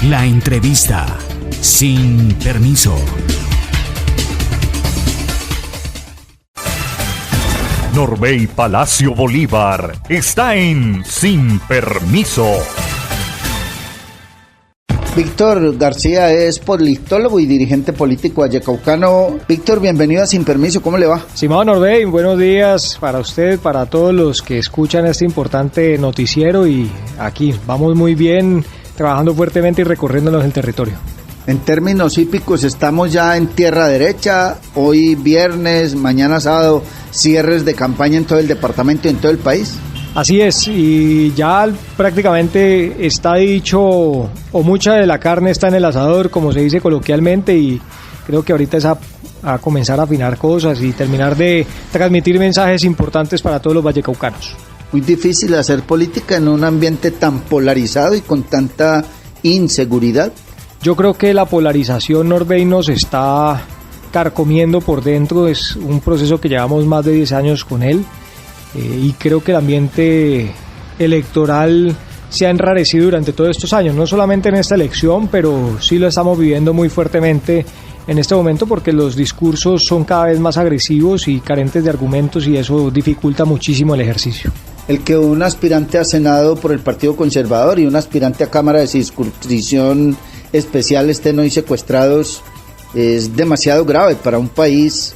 La entrevista sin permiso. Norbey Palacio Bolívar está en Sin Permiso. Víctor García es politólogo y dirigente político vallecaucano. Víctor, bienvenido a Sin Permiso, ¿cómo le va? Estimado Norbey, buenos días para usted, para todos los que escuchan este importante noticiero, y aquí vamos muy bien, trabajando fuertemente y recorriéndonos el territorio. En términos hípicos estamos ya en tierra derecha, hoy viernes, mañana sábado, cierres de campaña en todo el departamento y en todo el país. Así es, y ya prácticamente está dicho, o mucha de la carne está en el asador, como se dice coloquialmente, y creo que ahorita es a comenzar a afinar cosas y terminar de transmitir mensajes importantes para todos los vallecaucanos. Muy difícil hacer política en un ambiente tan polarizado y con tanta inseguridad. Yo creo que la polarización, Norbey, nos está carcomiendo por dentro, es un proceso que llevamos más de 10 años con él. Y creo que el ambiente electoral se ha enrarecido durante todos estos años, no solamente en esta elección, pero sí lo estamos viviendo muy fuertemente en este momento, porque los discursos son cada vez más agresivos y carentes de argumentos, y eso dificulta muchísimo el ejercicio. El que un aspirante a Senado por el Partido Conservador y un aspirante a Cámara de Circunscripción Especial estén hoy secuestrados es demasiado grave para un país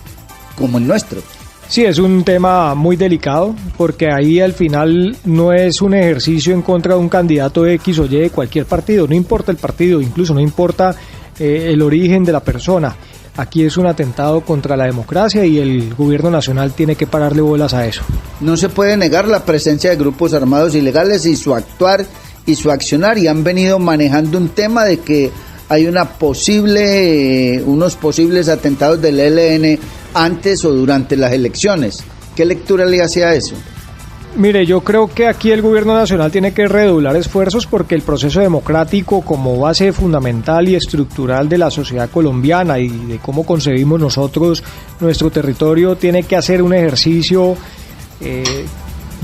como el nuestro. Sí, es un tema muy delicado, porque ahí al final no es un ejercicio en contra de un candidato X o Y de cualquier partido, no importa el partido, incluso no importa el origen de la persona. Aquí es un atentado contra la democracia y el gobierno nacional tiene que pararle bolas a eso. No se puede negar la presencia de grupos armados ilegales y su actuar y su accionar, y han venido manejando un tema de que hay unos posibles atentados del ELN antes o durante las elecciones. ¿Qué lectura le hace a eso? Mire, yo creo que aquí el gobierno nacional tiene que redoblar esfuerzos, porque el proceso democrático, como base fundamental y estructural de la sociedad colombiana y de cómo concebimos nosotros nuestro territorio, tiene que hacer un ejercicio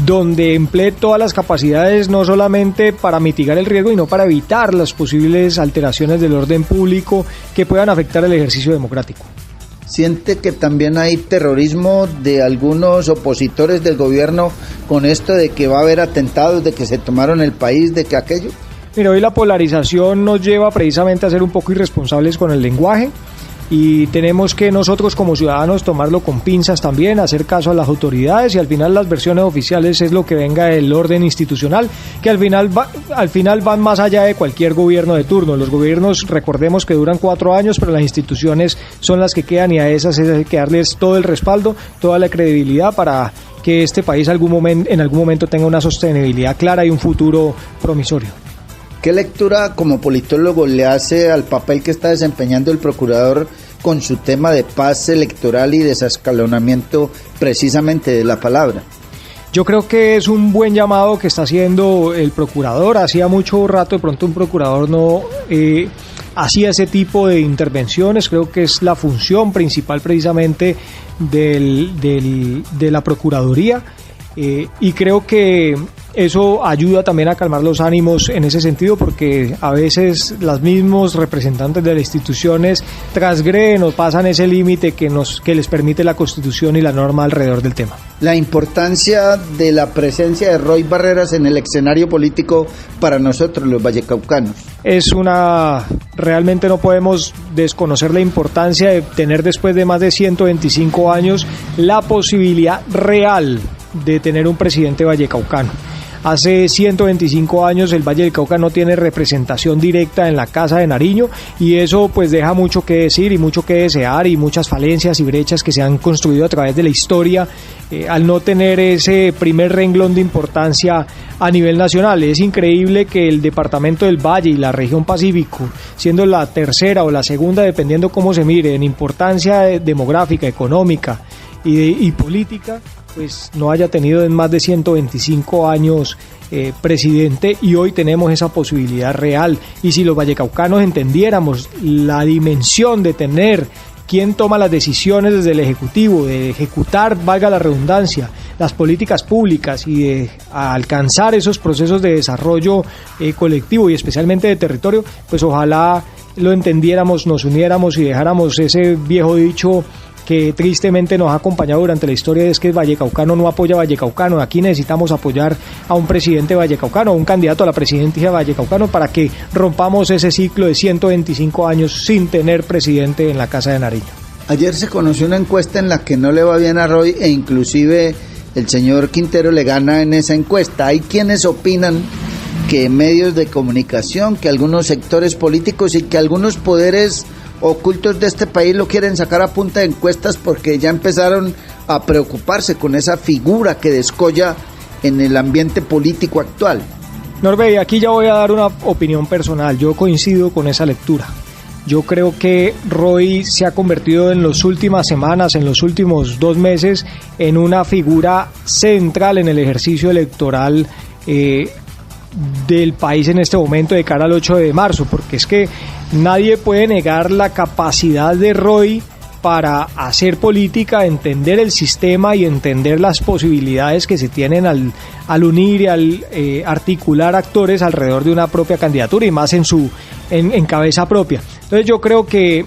donde emplee todas las capacidades, no solamente para mitigar el riesgo, sino para evitar las posibles alteraciones del orden público que puedan afectar el ejercicio democrático. ¿Siente que también hay terrorismo de algunos opositores del gobierno con esto de que va a haber atentados, de que se tomaron el país, de que aquello? Mira, hoy la polarización nos lleva precisamente a ser un poco irresponsables con el lenguaje, y tenemos que nosotros como ciudadanos tomarlo con pinzas también, hacer caso a las autoridades, y al final las versiones oficiales es lo que venga del orden institucional, que al final van más allá de cualquier gobierno de turno. Los gobiernos, recordemos que duran 4 años, pero las instituciones son las que quedan, y a esas hay que darles todo el respaldo, toda la credibilidad para que este país en algún momento tenga una sostenibilidad clara y un futuro promisorio. ¿Qué lectura como politólogo le hace al papel que está desempeñando el procurador con su tema de paz electoral y desescalonamiento precisamente de la palabra? Yo creo que es un buen llamado que está haciendo el procurador. Hacía mucho rato de pronto un procurador no hacía ese tipo de intervenciones. Creo que es la función principal precisamente de la Procuraduría, y creo que eso ayuda también a calmar los ánimos en ese sentido, porque a veces los mismos representantes de las instituciones transgreden o pasan ese límite que les permite la Constitución y la norma alrededor del tema. La importancia de la presencia de Roy Barreras en el escenario político para nosotros los vallecaucanos. Realmente no podemos desconocer la importancia de tener, después de más de 125 años, la posibilidad real de tener un presidente vallecaucano. Hace 125 años el Valle del Cauca no tiene representación directa en la Casa de Nariño, y eso pues deja mucho que decir y mucho que desear, y muchas falencias y brechas que se han construido a través de la historia al no tener ese primer renglón de importancia a nivel nacional. Es increíble que el departamento del Valle y la región Pacífico, siendo la tercera o la segunda, dependiendo cómo se mire, en importancia demográfica, económica y política, pues no haya tenido en más de 125 años presidente, y hoy tenemos esa posibilidad real. Y si los vallecaucanos entendiéramos la dimensión de tener quién toma las decisiones desde el Ejecutivo, de ejecutar, valga la redundancia, las políticas públicas y de alcanzar esos procesos de desarrollo colectivo y especialmente de territorio, pues ojalá lo entendiéramos, nos uniéramos y dejáramos ese viejo dicho que tristemente nos ha acompañado durante la historia, es que Vallecaucano no apoya a Vallecaucano. Aquí necesitamos apoyar a un presidente vallecaucano, a un candidato a la presidencia de Vallecaucano, para que rompamos ese ciclo de 125 años sin tener presidente en la Casa de Nariño. Ayer se conoció una encuesta en la que no le va bien a Roy e inclusive el señor Quintero le gana en esa encuesta. Hay quienes opinan que medios de comunicación, que algunos sectores políticos y que algunos poderes ocultos de este país lo quieren sacar a punta de encuestas porque ya empezaron a preocuparse con esa figura que descolla en el ambiente político actual. Norbey, aquí ya voy a dar una opinión personal. Yo coincido con esa lectura. Yo creo que Roy se ha convertido en las últimas semanas, en los últimos 2 meses, en una figura central en el ejercicio electoral del país en este momento de cara al 8 de marzo, porque es que nadie puede negar la capacidad de Roy para hacer política, entender el sistema y entender las posibilidades que se tienen al unir y al articular actores alrededor de una propia candidatura y más en cabeza propia. Entonces yo creo que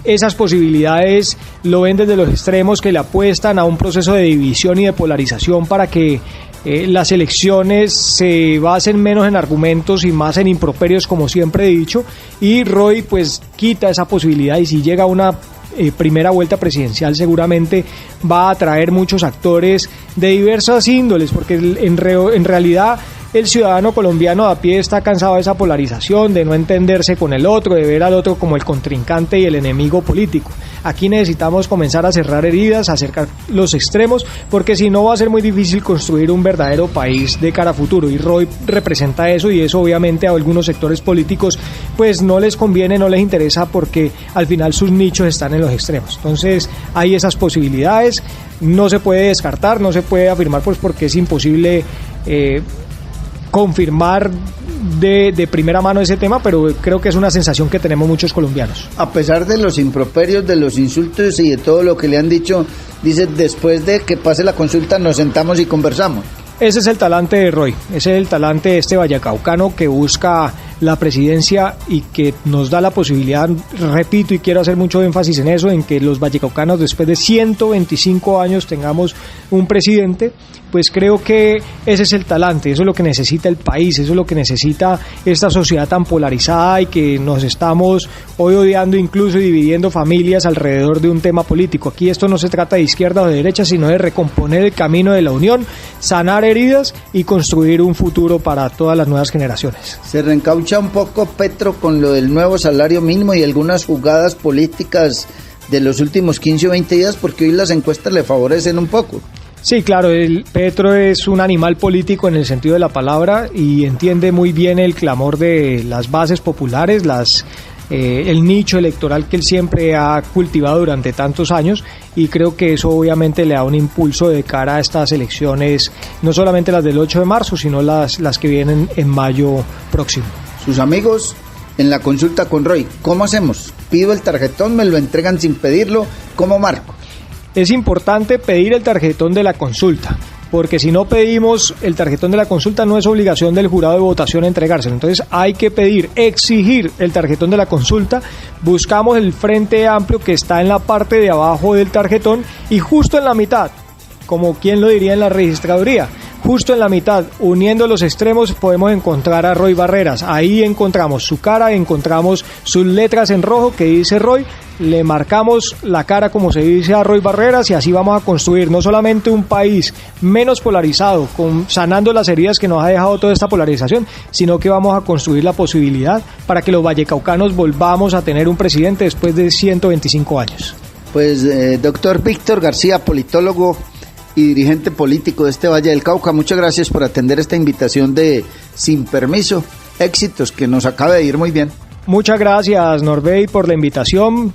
esas posibilidades lo ven desde los extremos, que le apuestan a un proceso de división y de polarización para que las elecciones se basen menos en argumentos y más en improperios, como siempre he dicho, y Roy pues quita esa posibilidad, y si llega a una primera vuelta presidencial seguramente va a atraer muchos actores de diversas índoles, porque en realidad el ciudadano colombiano a pie está cansado de esa polarización, de no entenderse con el otro, de ver al otro como el contrincante y el enemigo político. Aquí necesitamos comenzar a cerrar heridas, a acercar los extremos, porque si no va a ser muy difícil construir un verdadero país de cara a futuro, y Roy representa eso, y eso obviamente a algunos sectores políticos pues no les conviene, no les interesa, porque al final sus nichos están en los extremos. Entonces hay esas posibilidades, no se puede descartar, no se puede afirmar pues porque es imposible confirmar de primera mano ese tema, pero creo que es una sensación que tenemos muchos colombianos. A pesar de los improperios, de los insultos y de todo lo que le han dicho, dice, después de que pase la consulta nos sentamos y conversamos. Ese es el talante de Roy, ese es el talante de este vallecaucano que busca la presidencia y que nos da la posibilidad, repito y quiero hacer mucho énfasis en eso, en que los vallecaucanos después de 125 años tengamos un presidente. Pues creo que ese es el talante, eso es lo que necesita el país, eso es lo que necesita esta sociedad tan polarizada y que nos estamos hoy odiando incluso y dividiendo familias alrededor de un tema político. Aquí esto no se trata de izquierda o de derecha, sino de recomponer el camino de la unión, sanar heridas y construir un futuro para todas las nuevas generaciones. Se reencaucha un poco Petro con lo del nuevo salario mínimo y algunas jugadas políticas de los últimos 15 o 20 días, porque hoy las encuestas le favorecen un poco. Sí, claro, Petro es un animal político en el sentido de la palabra y entiende muy bien el clamor de las bases populares, el nicho electoral que él siempre ha cultivado durante tantos años, y creo que eso obviamente le da un impulso de cara a estas elecciones, no solamente las del 8 de marzo, sino las que vienen en mayo próximo. Sus amigos en la consulta con Roy, ¿cómo hacemos? ¿Pido el tarjetón? ¿Me lo entregan sin pedirlo? ¿Cómo marco? Es importante pedir el tarjetón de la consulta, porque si no pedimos el tarjetón de la consulta no es obligación del jurado de votación entregárselo. Entonces hay que exigir el tarjetón de la consulta. Buscamos el Frente Amplio que está en la parte de abajo del tarjetón y justo en la mitad, como quien lo diría en la registraduría, justo en la mitad, uniendo los extremos, podemos encontrar a Roy Barreras. Ahí encontramos su cara, encontramos sus letras en rojo que dice Roy, le marcamos la cara como se dice a Roy Barreras, y así vamos a construir no solamente un país menos polarizado, sanando las heridas que nos ha dejado toda esta polarización, sino que vamos a construir la posibilidad para que los vallecaucanos volvamos a tener un presidente después de 125 años. Pues doctor Víctor García, politólogo y dirigente político de este Valle del Cauca, muchas gracias por atender esta invitación de Sin Permiso. Éxitos, que nos acaba de ir muy bien. Muchas gracias, Norbey, por la invitación.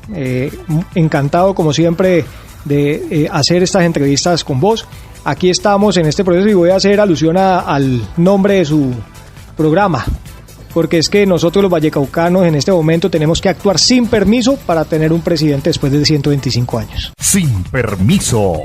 Encantado, como siempre, de hacer estas entrevistas con vos. Aquí estamos en este proceso y voy a hacer alusión al nombre de su programa, porque es que nosotros los vallecaucanos en este momento tenemos que actuar sin permiso para tener un presidente después de 125 años. Sin Permiso.